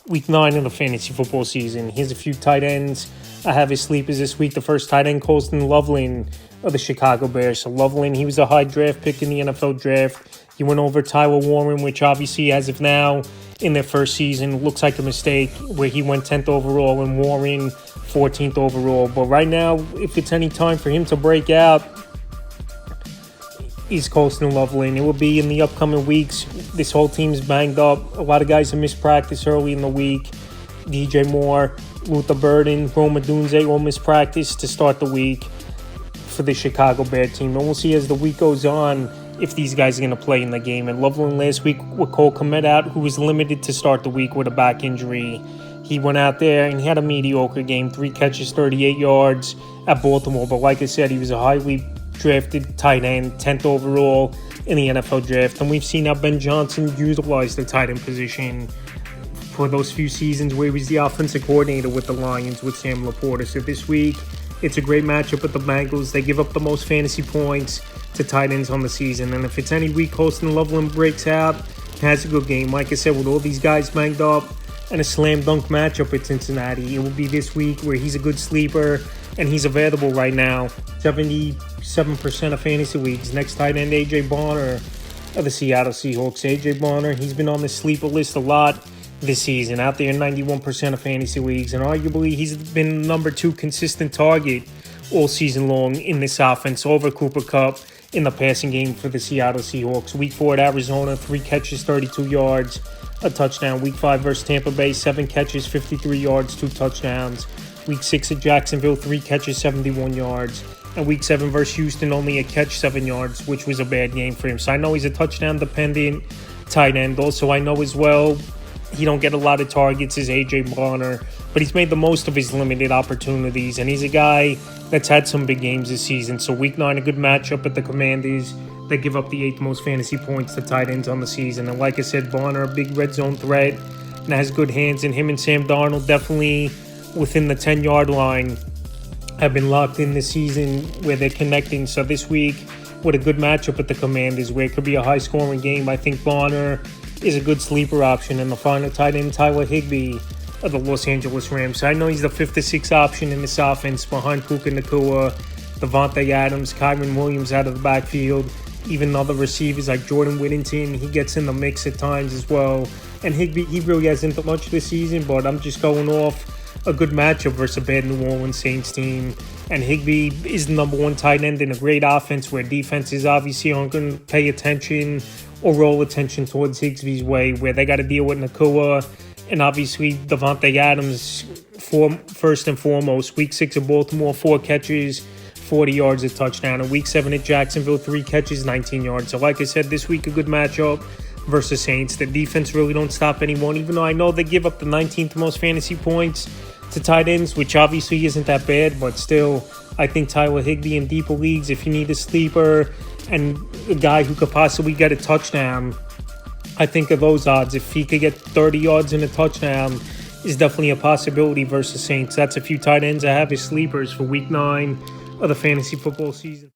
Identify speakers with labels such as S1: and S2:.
S1: week 9 of the fantasy football season. Here's a few tight ends I have as sleepers this week. The first tight end, Colston Loveland of the Chicago Bears. So Loveland, he was a high draft pick in the NFL draft. He went over Tyler Warren, which obviously, as of now, in their first season, looks like a mistake, where he went 10th overall and Warren 14th overall. But right now, if it's any time for him to break out, he's Colston Loveland. It will be in the upcoming weeks. This whole team's banged up. A lot of guys have missed practice early in the week. DJ Moore, Luther Burden, Rome Odunze all missed practice to start the week for the Chicago Bear team. And we'll see as the week goes on if these guys are going to play in the game. And Loveland last week with Cole Kmet out, who was limited to start the week with a back injury. He went out there and he had a mediocre game, 3 catches, 38 yards at Baltimore. But like I said, he was a highly drafted tight end, 10th overall in the NFL draft. And we've seen how Ben Johnson utilized the tight end position for those few seasons where he was the offensive coordinator with the Lions with Sam Laporta. So this week, it's a great matchup with the Bengals. They give up the most fantasy points to tight ends on the season. And if it's any week Colston Loveland breaks out, has a good game. Like I said, with all these guys banged up and a slam dunk matchup with Cincinnati, it will be this week where he's a good sleeper and he's available right now. 77% of fantasy leagues. Next tight end, A.J. Bonner of the Seattle Seahawks. A.J. Bonner, he's been on the sleeper list a lot this season, out there in 91% of fantasy leagues, and arguably he's been number 2 consistent target all season long in this offense over Cooper Kupp in the passing game for the Seattle Seahawks. Week 4 at Arizona, 3 catches, 32 yards, a touchdown. Week 5 versus Tampa Bay, 7 catches, 53 yards, 2 touchdowns. Week 6 at Jacksonville, 3 catches, 71 yards. And Week 7 versus Houston, only a catch, 7 yards, which was a bad game for him. So I know he's a touchdown-dependent tight end. Also, I know as well he don't get a lot of targets as A.J. Bonner, but he's made the most of his limited opportunities, and he's a guy that's had some big games this season. So Week 9, a good matchup at the Commanders. They give up the 8th most fantasy points to tight ends on the season. And like I said, Bonner, a big red zone threat, and has good hands, and him and Sam Darnold definitely within the 10-yard line have been locked in this season where they're connecting. So this week, with a good matchup at the Commanders where it could be a high-scoring game, I think Bonner is a good sleeper option. And the final tight end, Tyler Higbee of the Los Angeles Rams. So I know he's the 5th to 6th option in this offense behind Puka Nacua, Devontae Adams, Kyren Williams out of the backfield. Even other receivers like Jordan Whittington, he gets in the mix at times as well. And Higbee, he really hasn't done much this season, but I'm just going off a good matchup versus a bad New Orleans Saints team. And Higbee is the number 1 tight end in a great offense where defenses obviously aren't going to pay attention or roll attention towards Higbee's way, where they got to deal with Nacua and obviously Devontae Adams first and foremost. Week 6 at Baltimore, 4 catches, 40 yards, a touchdown. And Week 7 at Jacksonville, 3 catches, 19 yards. So like I said, this week a good matchup versus Saints. The defense really don't stop anyone, even though I know they give up the 19th most fantasy points to tight ends, which obviously isn't that bad, but still, I think Tyler Higbee in deeper leagues, if you need a sleeper and a guy who could possibly get a touchdown, I think of those odds. If he could get 30 yards and a touchdown, is definitely a possibility versus Saints. That's a few tight ends I have as sleepers for Week 9 of the fantasy football season.